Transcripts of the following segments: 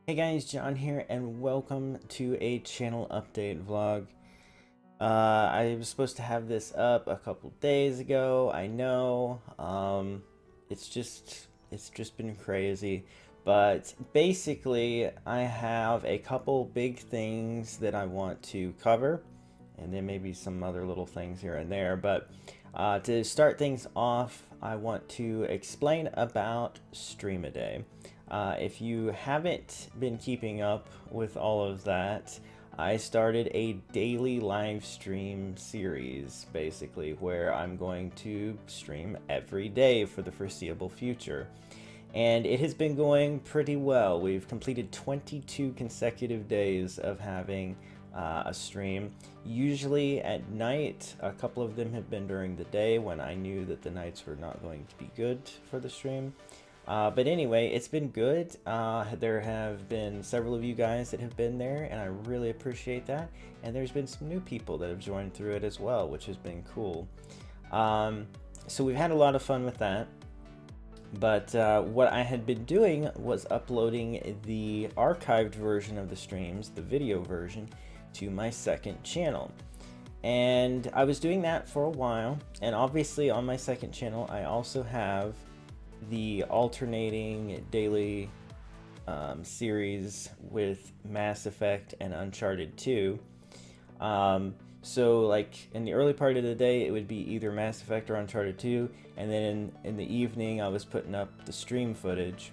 Hey guys, John here, and welcome to a channel update vlog. I was supposed to have this up a couple days ago. I know, it's just been crazy, but basically I have a couple big things that I want to cover, and then maybe some other little things here and there. But to start things off, I want to explain about Streamaday. If you haven't been keeping up with all of that, I started a daily live stream series, basically, where I'm going to stream every day for the foreseeable future. And it has been going pretty well. We've completed 22 consecutive days of having a stream, usually at night. A couple of them have been during the day when I knew that the nights were not going to be good for the stream. But anyway, it's been good. There have been several of you guys that have been there, and I really appreciate that. And there's been some new people that have joined through it as well, which has been cool. So we've had a lot of fun with that. But what I had been doing was uploading the archived version of the streams, the video version, to my second channel. And I was doing that for a while, and obviously on my second channel I also have the alternating daily series with Mass Effect and Uncharted 2. So like in the early part of the day it would be either Mass Effect or Uncharted 2, and then in the evening I was putting up the stream footage.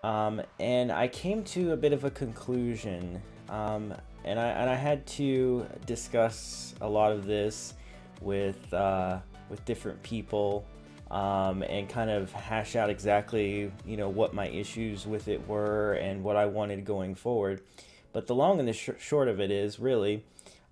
And I came to a bit of a conclusion, and I had to discuss a lot of this with different people, and kind of hash out exactly, what my issues with it were and what I wanted going forward. But the long and the short of it is really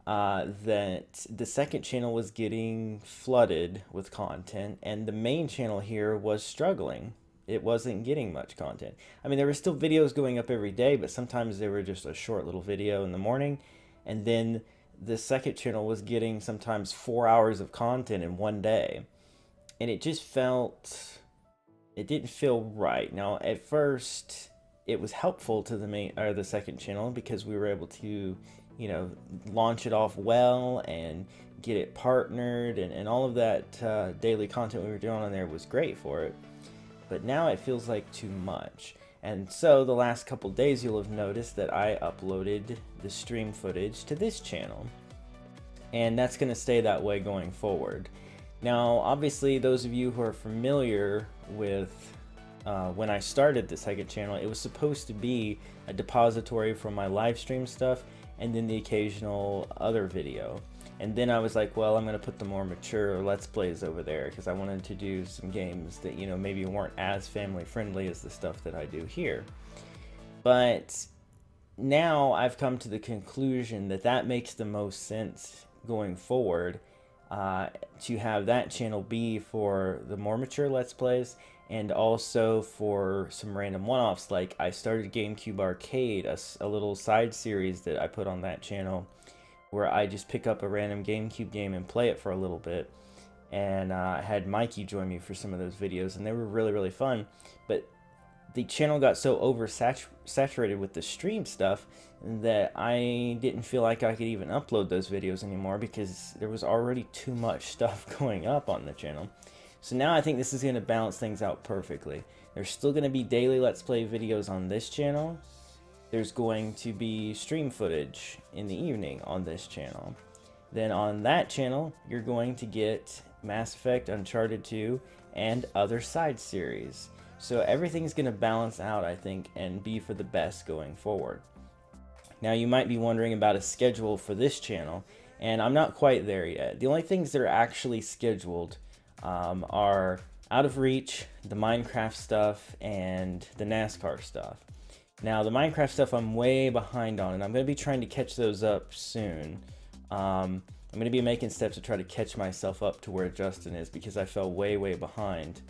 that the second channel was getting flooded with content, and the main channel here was struggling. It wasn't getting much content. I mean, there were still videos going up every day, but sometimes they were just a short little video in the morning, and then the second channel was getting sometimes 4 hours of content in one day. And it just it didn't feel right. Now, at first, it was helpful to the second channel because we were able to, launch it off well and get it partnered, and all of that daily content we were doing on there was great for it. But now it feels like too much. And so the last couple days you'll have noticed that I uploaded the stream footage to this channel. And that's going to stay that way going forward. Now, obviously, those of you who are familiar with when I started the second channel, it was supposed to be a depository for my live stream stuff and then the occasional other video. And then I was like, well, I'm going to put the more mature Let's Plays over there because I wanted to do some games that, maybe weren't as family friendly as the stuff that I do here. But now I've come to the conclusion that that makes the most sense going forward, to have that channel be for the more mature Let's Plays and also for some random one-offs. Like I started GameCube Arcade, a little side series that I put on that channel where I just pick up a random GameCube game and play it for a little bit. And I had Mikey join me for some of those videos, and they were really, really fun. But the channel got so oversaturated with the stream stuff that I didn't feel like I could even upload those videos anymore because there was already too much stuff going up on the channel. So now I think this is going to balance things out perfectly. There's still going to be daily Let's Play videos on this channel. There's going to be stream footage in the evening on this channel. Then on that channel, you're going to get Mass Effect, Uncharted 2, and other side series. So everything's going to balance out, I think, and be for the best going forward. Now you might be wondering about a schedule for this channel, and I'm not quite there yet. The only things that are actually scheduled are Out of Reach, the Minecraft stuff, and the NASCAR stuff. Now the Minecraft stuff I'm way behind on, and I'm going to be trying to catch those up soon. I'm going to be making steps to try to catch myself up to where Justin is because I fell way behind.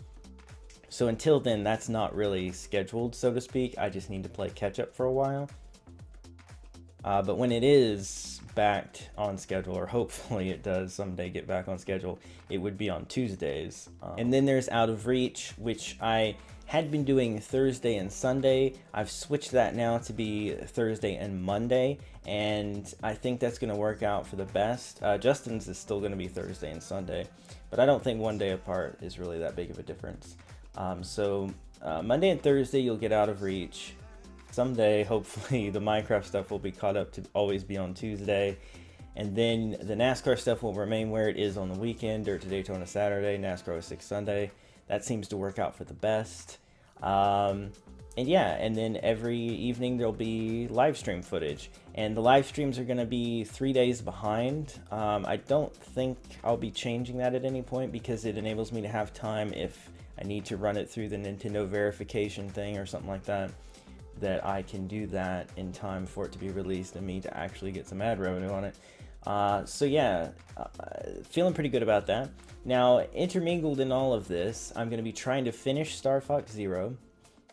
So until then, that's not really scheduled, so to speak. I just need to play catch up for a while. But when it is back on schedule, or hopefully it does someday get back on schedule, it would be on Tuesdays. And then there's Out of Reach, which I had been doing Thursday and Sunday. I've switched that now to be Thursday and Monday, and I think that's going to work out for the best. Justin's is still going to be Thursday and Sunday, but I don't think one day apart is really that big of a difference. So Monday and Thursday you'll get Out of Reach. Someday, hopefully, the Minecraft stuff will be caught up to always be on Tuesday. And then the NASCAR stuff will remain where it is on the weekend, Dirt to Daytona Saturday, NASCAR 06 Sunday. That seems to work out for the best. And yeah, and then every evening there'll be live stream footage. And the live streams are going to be 3 days behind. I don't think I'll be changing that at any point because it enables me to have time if I need to run it through the Nintendo verification thing or something like that, that I can do that in time for it to be released and me to actually get some ad revenue on it. So yeah, feeling pretty good about that. Now, intermingled in all of this, I'm going to be trying to finish Star Fox Zero.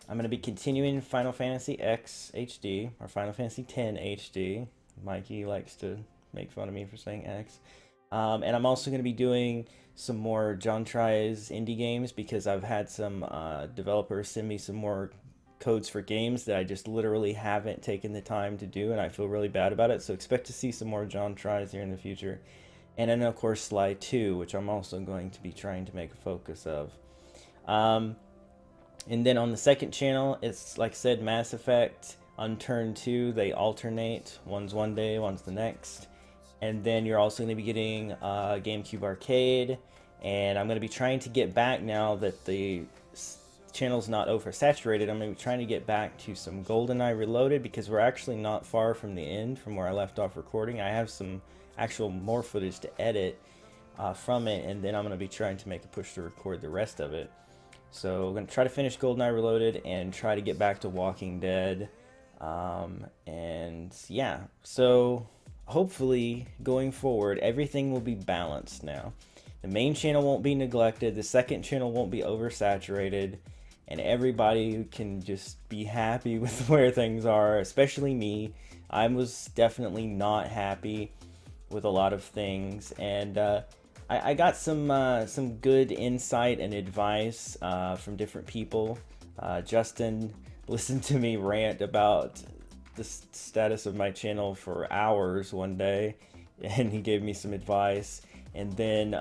I'm going to be continuing Final Fantasy X HD, or Final Fantasy X HD. Mikey likes to make fun of me for saying X. And I'm also going to be doing some more John Tries indie games because I've had some developers send me some more codes for games that I just literally haven't taken the time to do, and I feel really bad about it. So expect to see some more John Tries here in the future. And then of course Sly 2, which I'm also going to be trying to make a focus of. And then on the second channel, it's like I said, Mass Effect, Unturned 2, they alternate. One's one day, one's the next. And then you're also going to be getting GameCube Arcade, and I'm going to be trying to get back now that the channel's not oversaturated. I'm going to be trying to get back to some GoldenEye Reloaded because we're actually not far from the end from where I left off recording. I have some actual more footage to edit from it, and then I'm going to be trying to make a push to record the rest of it. So I'm going to try to finish GoldenEye Reloaded and try to get back to Walking Dead. And yeah, so hopefully going forward everything will be balanced now. The main channel won't be neglected, the second channel won't be oversaturated, and everybody can just be happy with where things are, especially me. I was definitely not happy with a lot of things, and I got some good insight and advice from different people. Justin listened to me rant about the status of my channel for hours one day, and he gave me some advice. And then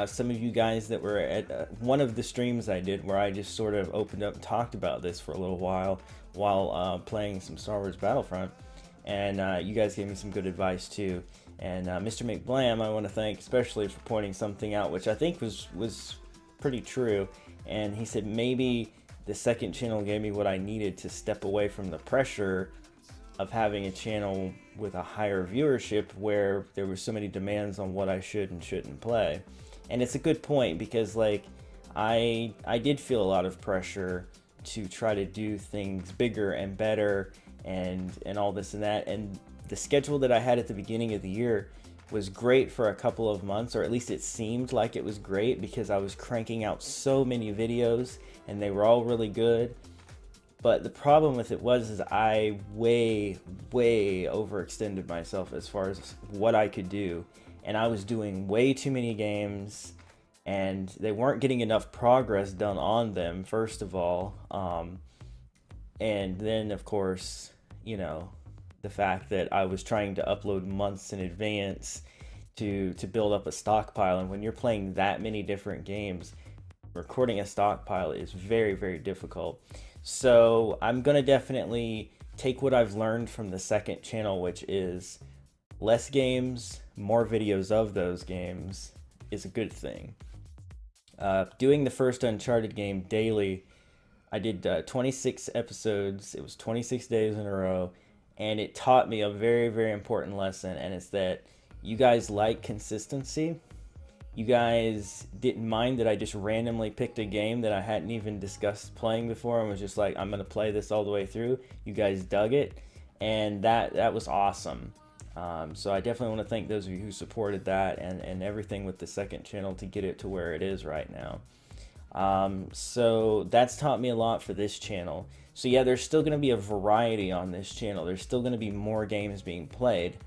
some of you guys that were at one of the streams I did where I just sort of opened up and talked about this for a little while playing some Star Wars Battlefront, and you guys gave me some good advice too. And Mr. McBlam, I want to thank especially for pointing something out which I think was pretty true, and he said maybe the second channel gave me what I needed to step away from the pressure of having a channel with a higher viewership where there were so many demands on what I should and shouldn't play. And it's a good point because like I did feel a lot of pressure to try to do things bigger and better and all this and that, and the schedule that I had at the beginning of the year was great for a couple of months, or at least it seemed like it was great because I was cranking out so many videos and they were all really good. But the problem with it was I way overextended myself as far as what I could do, and I was doing way too many games and they weren't getting enough progress done on them, first of all, and then of course, you know, the fact that I was trying to upload months in advance to build up a stockpile, and when you're playing that many different games, recording a stockpile is very difficult. So I'm gonna definitely take what I've learned from the second channel, which is less games, more videos of those games is a good thing. Doing the first Uncharted game daily, I did 26 episodes. It was 26 days in a row, and it taught me a very important lesson, and it's that you guys like consistency. You guys didn't mind that I just randomly picked a game that I hadn't even discussed playing before and was just like, I'm going to play this all the way through. You guys dug it, and that was awesome. So I definitely want to thank those of you who supported that and everything with the second channel to get it to where it is right now. So that's taught me a lot for this channel. So yeah, there's still going to be a variety on this channel. There's still going to be more games being played,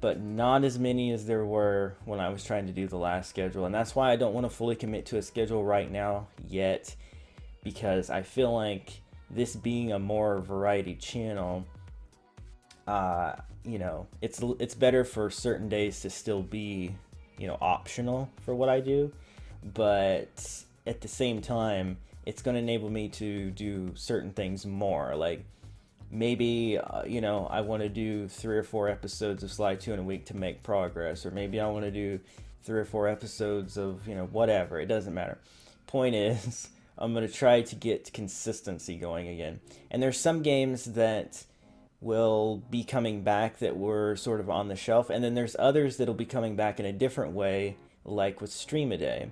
but not as many as there were when I was trying to do the last schedule. And that's why I don't want to fully commit to a schedule right now yet, because I feel like this being a more variety channel, you know, it's better for certain days to still be, you know, optional for what I do, but at the same time, it's going to enable me to do certain things more. Like maybe, you know, I want to do 3 or 4 episodes of Sly 2 in a week to make progress, or maybe I want to do 3 or 4 episodes of, you know, whatever. It doesn't matter. Point is, I'm going to try to get consistency going again. And there's some games that will be coming back that were sort of on the shelf, and then there's others that'll be coming back in a different way, like with Streamaday.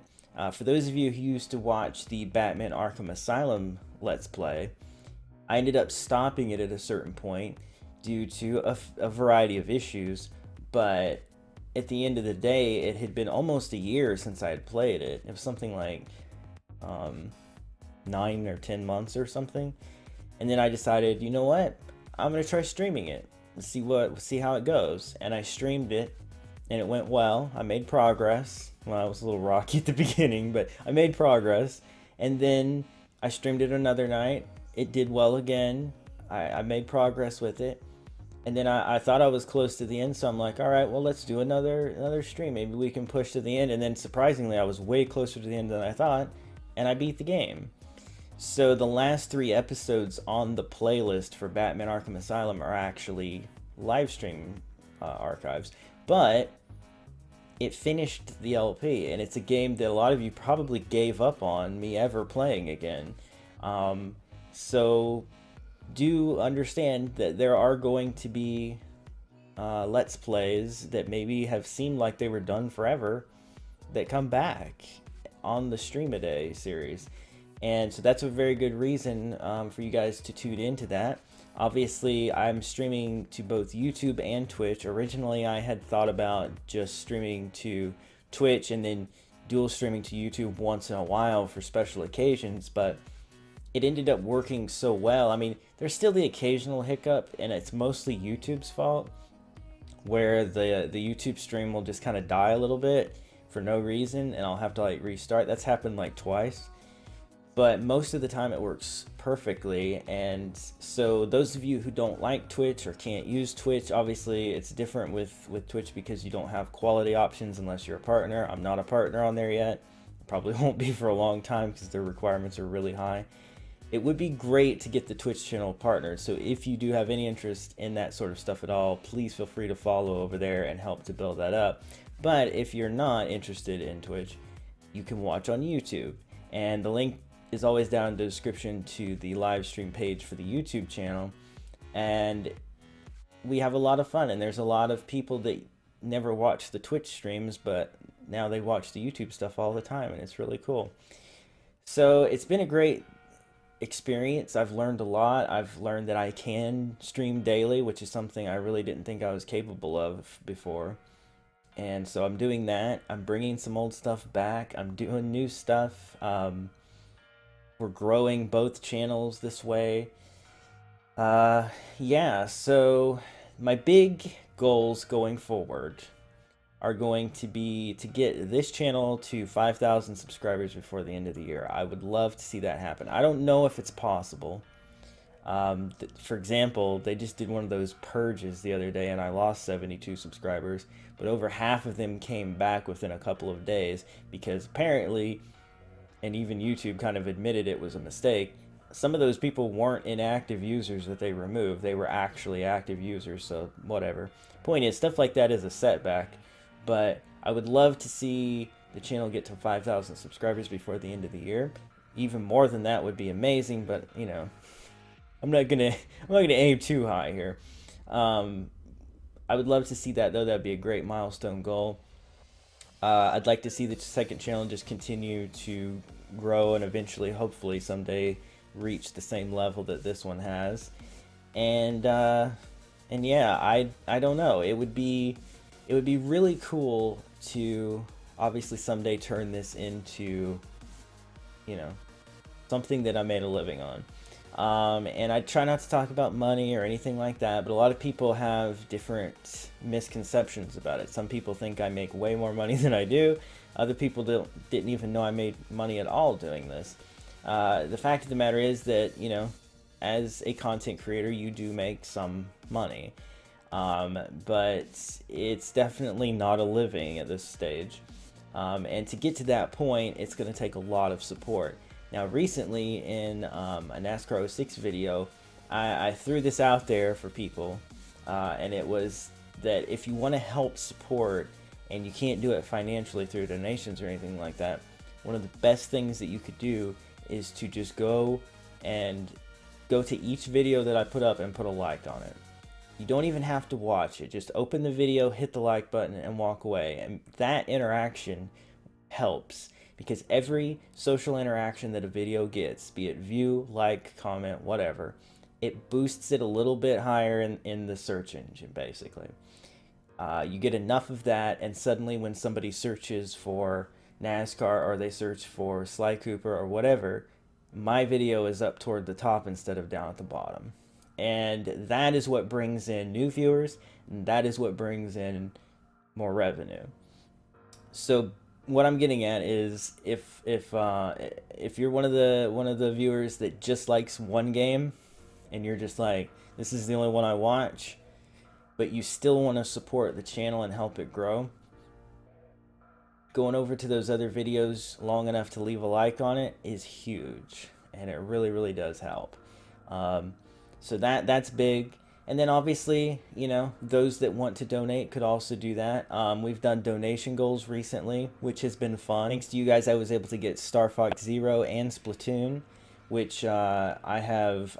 For those of you who used to watch the Batman Arkham Asylum Let's Play, I ended up stopping it at a certain point due to a variety of issues, but at the end of the day, it had been almost a year since I had played it. It was something like 9 or 10 months or something. And then I decided, you know what? I'm gonna try streaming it and see how it goes. And I streamed it, and it went well. I made progress. Well, I was a little rocky at the beginning, but I made progress. And then I streamed it another night. It did well again. I made progress with it. And then I thought I was close to the end, so I'm like, all right, well, let's do another stream. Maybe we can push to the end. And then surprisingly, I was way closer to the end than I thought, and I beat the game. So the last 3 episodes on the playlist for Batman Arkham Asylum are actually live stream archives. But it finished the LP, and it's a game that a lot of you probably gave up on me ever playing again. So do understand that there are going to be Let's Plays that maybe have seemed like they were done forever that come back on the Streamaday series. And so that's a very good reason for you guys to tune into that. Obviously, I'm streaming to both YouTube and Twitch. Originally, I had thought about just streaming to Twitch and then dual streaming to YouTube once in a while for special occasions, but it ended up working so well. I mean, there's still the occasional hiccup, and it's mostly YouTube's fault, where the YouTube stream will just kind of die a little bit for no reason, and I'll have to like restart. That's happened like twice. But most of the time it works perfectly. And so those of you who don't like Twitch or can't use Twitch, obviously it's different with Twitch because you don't have quality options unless you're a partner. I'm not a partner on there yet. Probably won't be for a long time because their requirements are really high. It would be great to get the Twitch channel partnered. So if you do have any interest in that sort of stuff at all, please feel free to follow over there and help to build that up. But if you're not interested in Twitch, you can watch on YouTube. And the link is always down in the description to the live stream page for the YouTube channel. And we have a lot of fun, and there's a lot of people that never watch the Twitch streams, but now they watch the YouTube stuff all the time, and it's really cool. So it's been a great experience. I've learned a lot. I've learned that I can stream daily, which is something I really didn't think I was capable of before. And so I'm doing that. I'm bringing some old stuff back. I'm doing new stuff. We're growing both channels this way. Yeah, so my big goals going forward are going to be to get this channel to 5,000 subscribers before the end of the year. I would love to see that happen. I don't know if it's possible. For example, they just did one of those purges the other day, and I lost 72 subscribers, but over half of them came back within a couple of days because apparently, and even YouTube kind of admitted it was a mistake, some of those people weren't inactive users that they removed. They were actually active users, so whatever. Point is, stuff like that is a setback, but I would love to see the channel get to 5,000 subscribers before the end of the year. Even more than that would be amazing, but you know, I'm not gonna aim too high here. I would love to see that though. That'd be a great milestone goal. I'd like to see the second channel just continue to grow and eventually, hopefully, someday reach the same level that this one has. And yeah, I don't know. It would be really cool to obviously someday turn this into, you know, something that I made a living on. And I try not to talk about money or anything like that, but a lot of people have different misconceptions about it. Some people think I make way more money than I do. Other people didn't even know I made money at all doing this. The fact of the matter is that, you know, as a content creator, you do make some money. But it's definitely not a living at this stage. And to get to that point, it's going to take a lot of support. Now, recently in a NASCAR 06 video, I threw this out there for people, and it was that if you want to help support and you can't do it financially through donations or anything like that, one of the best things that you could do is to just go to each video that I put up and put a like on it. You don't even have to watch it. Just open the video, hit the like button, and walk away. And that interaction helps, because every social interaction that a video gets, be it view, like, comment, whatever, it boosts it a little bit higher in the search engine, basically. You get enough of that, and suddenly when somebody searches for NASCAR or they search for Sly Cooper or whatever, my video is up toward the top instead of down at the bottom. And that is what brings in new viewers, and that is what brings in more revenue. So what I'm getting at is, if you're one of the viewers that just likes one game, and you're just like, this is the only one I watch, but you still want to support the channel and help it grow, going over to those other videos long enough to leave a like on it is huge, and it really, really does help. So that's big. And then obviously, you know, those that want to donate could also do that. We've done donation goals recently, which has been fun. Thanks to you guys, I was able to get Star Fox Zero and Splatoon, which I have,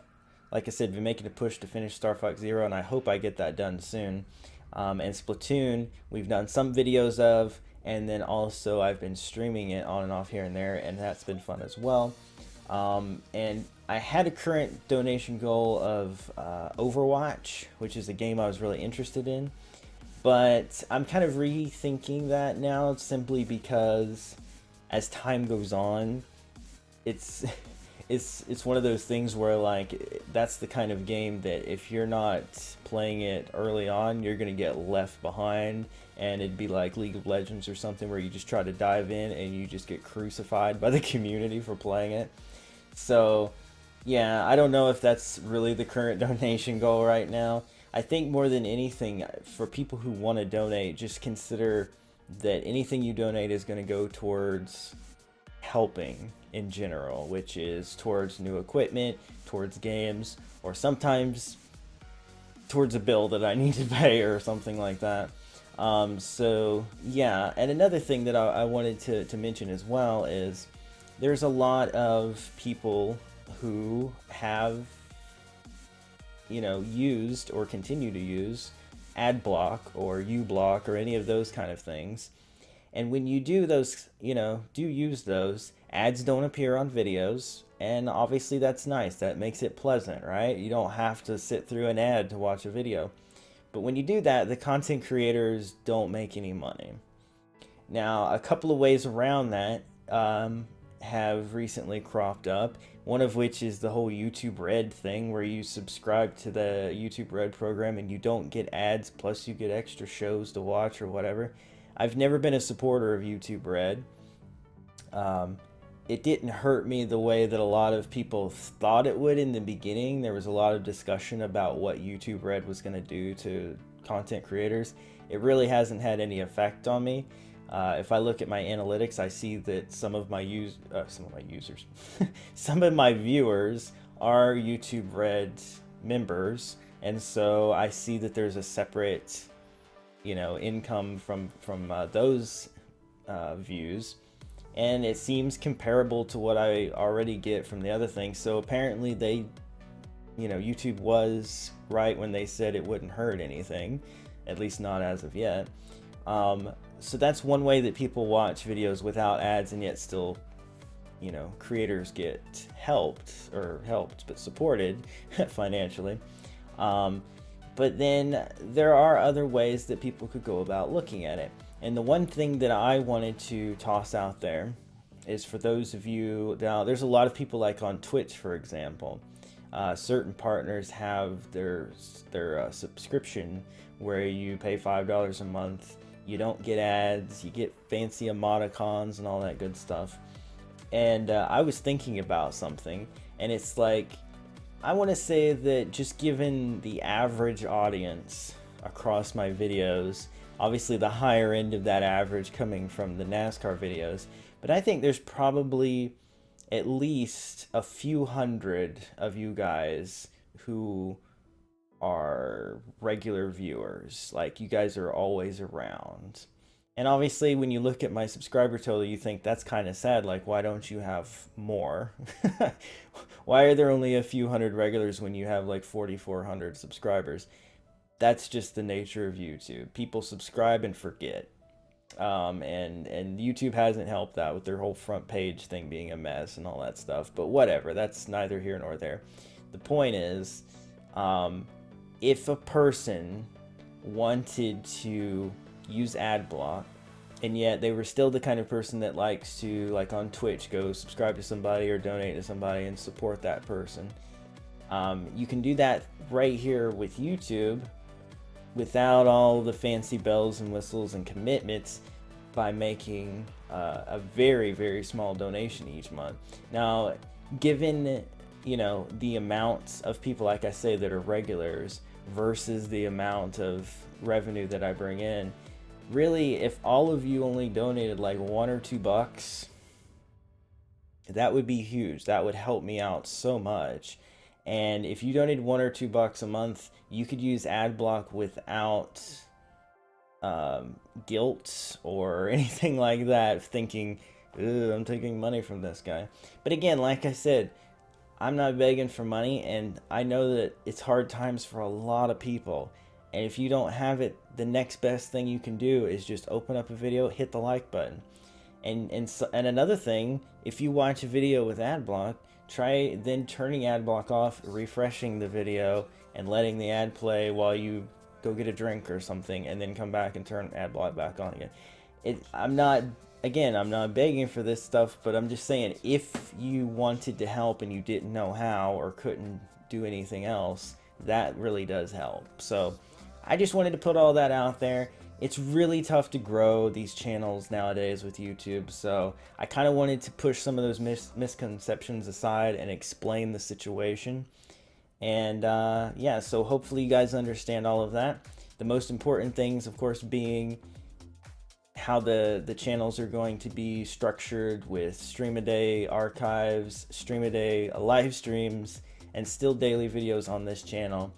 like I said, been making a push to finish Star Fox Zero, and I hope I get that done soon. And Splatoon, we've done some videos of, and then also I've been streaming it on and off here and there, and that's been fun as well. And I had a current donation goal of Overwatch, which is a game I was really interested in, but I'm kind of rethinking that now, simply because as time goes on, it's one of those things where, like, that's the kind of game that if you're not playing it early on, you're gonna get left behind, and it'd be like League of Legends or something where you just try to dive in and you just get crucified by the community for playing it. So yeah, I don't know if that's really the current donation goal right now. I think more than anything, for people who want to donate, just consider that anything you donate is going to go towards helping in general, which is towards new equipment, towards games, or sometimes towards a bill that I need to pay or something like that. So yeah, and another thing that I wanted to mention as well is there's a lot of people who have, you know, used or continue to use ad block or uBlock or any of those kind of things. And when you do those, you know, use those, ads don't appear on videos, and obviously that's nice. That makes it pleasant, right? You don't have to sit through an ad to watch a video. But when you do that, the content creators don't make any money. Now, a couple of ways around that have recently cropped up, one of which is the whole YouTube Red thing, where you subscribe to the YouTube Red program and you don't get ads, plus you get extra shows to watch or whatever. I've never been a supporter of YouTube Red. It didn't hurt me the way that a lot of people thought it would in the beginning. There was a lot of discussion about what YouTube Red was going to do to content creators. It really hasn't had any effect on me. If I look at my analytics, I see that some of my viewers are YouTube Red members, and so I see that there's a separate, you know, income from those views, and it seems comparable to what I already get from the other things. So apparently they, you know, YouTube was right when they said it wouldn't hurt anything, at least not as of yet. So that's one way that people watch videos without ads, and yet still, you know, creators get but supported financially. But then there are other ways that people could go about looking at it. And the one thing that I wanted to toss out there is, for those of you, now there's a lot of people, like on Twitch, for example, certain partners have their subscription where you pay $5 a month. You don't get ads, you get fancy emoticons and all that good stuff. And I was thinking about something, and it's like, I want to say that just given the average audience across my videos, obviously the higher end of that average coming from the NASCAR videos, but I think there's probably at least a few hundred of you guys who are regular viewers. Like, you guys are always around. And obviously, when you look at my subscriber total, you think that's kind of sad. Like, why don't you have more? Why are there only a few hundred regulars when you have like 4,400 subscribers? That's just the nature of YouTube. People subscribe and forget. And YouTube hasn't helped that with their whole front page thing being a mess and all that stuff. But whatever, that's neither here nor there. The point is, if a person wanted to use ad block, and yet they were still the kind of person that likes to, like on Twitch, go subscribe to somebody or donate to somebody and support that person, you can do that right here with YouTube without all the fancy bells and whistles and commitments, by making a very, very small donation each month. Now, given, you know, the amounts of people, like I say, that are regulars versus the amount of revenue that I bring in, really, if all of you only donated like $1 or $2, that would be huge. That would help me out so much. And if you donated $1 or $2 a month, you could use ad block without guilt or anything like that, thinking, I'm taking money from this guy. But again, like I said, I'm not begging for money, and I know that it's hard times for a lot of people. And if you don't have it, the next best thing you can do is just open up a video, hit the like button. And another thing, if you watch a video with ad block, try then turning ad block off, refreshing the video, and letting the ad play while you go get a drink or something, and then come back and turn ad block back on again. I'm not begging for this stuff, but I'm just saying, if you wanted to help and you didn't know how or couldn't do anything else, that really does help. So I just wanted to put all that out there. It's really tough to grow these channels nowadays with YouTube, so I kind of wanted to push some of those misconceptions aside and explain the situation. And yeah, so hopefully you guys understand all of that. The most important things, of course, being how the channels are going to be structured, with Streamaday archives, Streamaday live streams, and still daily videos on this channel.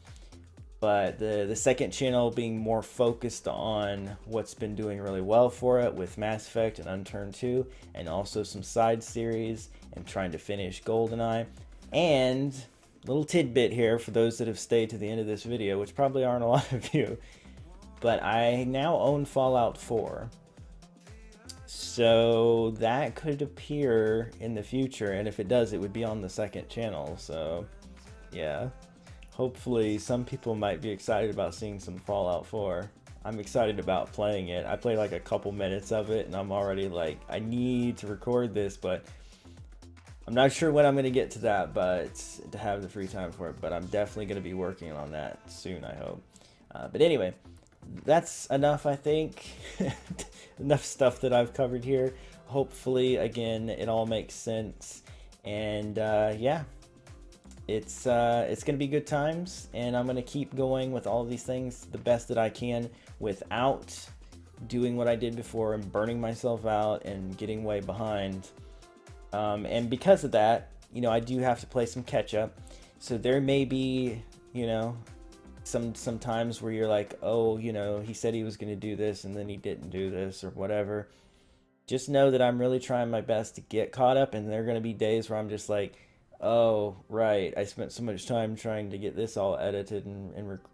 But the second channel being more focused on what's been doing really well for it, with Mass Effect and Unturned 2, and also some side series and trying to finish GoldenEye. And little tidbit here for those that have stayed to the end of this video, which probably aren't a lot of you, but I now own Fallout 4. So that could appear in the future, and if it does, it would be on the second channel. So yeah, hopefully some people might be excited about seeing some Fallout 4. I'm excited about playing it. I played like a couple minutes of it, and I'm already like, I need to record this, but I'm not sure when I'm going to get to that, but to have the free time for it. But I'm definitely going to be working on that soon, I hope. But anyway, that's enough, I think. Enough stuff that I've covered here. Hopefully, again, it all makes sense. And yeah, it's going to be good times. And I'm going to keep going with all of these things the best that I can without doing what I did before and burning myself out and getting way behind. And because of that, you know, I do have to play some catch up. So there may be, you know, some times where you're like, oh, you know, he said he was going to do this and then he didn't do this or whatever. Just know that I'm really trying my best to get caught up, and there are going to be days where I'm just like, oh, right, I spent so much time trying to get this all edited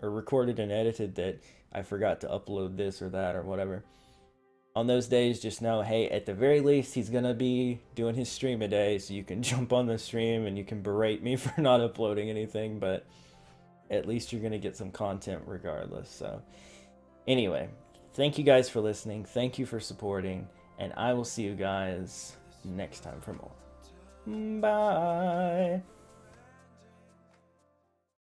or recorded and edited that I forgot to upload this or that or whatever. On those days, just know, hey, at the very least, he's going to be doing his Streamaday, so you can jump on the stream and you can berate me for not uploading anything, but at least you're going to get some content regardless. So anyway, thank you guys for listening. Thank you for supporting, and I will see you guys next time for more. Bye.